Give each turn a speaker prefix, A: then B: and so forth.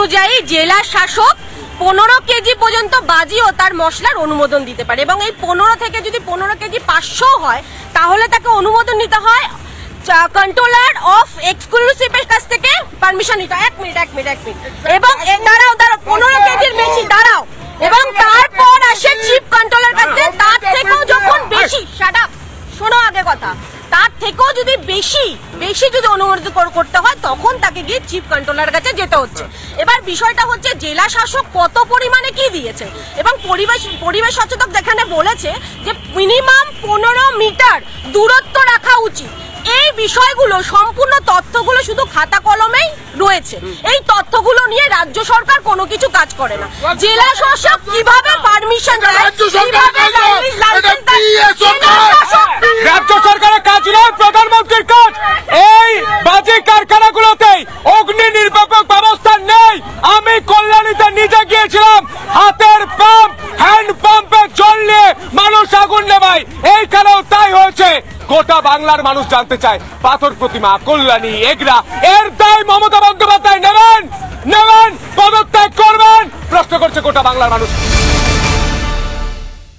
A: অনুযায়ী জেলা শাসক 15 কেজি পর্যন্ত বাজি ও তার মশলার অনুমোদন দিতে পারে, এবং এই 15 থেকে যদি 15 কেজি 500 হয় তাহলে তাকে অনুমোদন নিতে হয় কন্ট্রোলার অফ এক্সক্লুসিভের কাছ থেকে পারমিশন নিতে হয়। এক মিনিট এবং দাঁড়াও 15 কেজির বেশি দাঁড়াও, এবং তারপর আসে চিফ কন্ট্রোলার কাছে। তার থেকেও যখন বেশি, শাট আপ, শোনো আগে কথা, তার থেকেও যদি বেশি যদি অনুমোদিত করতে হয় তখন তাকে গিয়ে চিফ কন্ট্রোলার কাছে যেতে হচ্ছে। এবার বিষয়টা হচ্ছে জেলা শাসক কত পরিমাণে কি দিয়েছে, এবং পরিবেশ সচেতক যেখানে বলেছে যে মিনিমাম 15 মিটার দূরত্ব রাখা উচিত। এই বিষয়গুলো সম্পূর্ণ তথ্যগুলো শুধু খাতা কলমেই রয়েছে। এই তথ্যগুলো নিয়ে রাজ্য সরকার কোনো কিছু কাজ করে না। জেলা শাসক কিভাবে পারমিশন দেয়,
B: রাজ্য সরকারের কাজ নয়, প্রধানমন্ত্রীর কাজ। এই বাজি কারখানাগুলোতে অগ্নি নির্বাপক ব্যবস্থা নেই। আমি কল্যাণীতে নিজে গিয়েছিলাম, হাতের পাম্প, হ্যান্ড পাম্পে জল নিয়ে মানুষ আগুন নেভায়। এইখানেও তাই হয়েছে। গোটা বাংলার মানুষ জানতে চায় পাথর প্রতিমা, কল্যাণী, এগরা, এর দায় মমতা বন্দ্যোপাধ্যায় নেবেন, পদত্যাগ করবেন, প্রশ্ন করছে গোটা বাংলার মানুষ।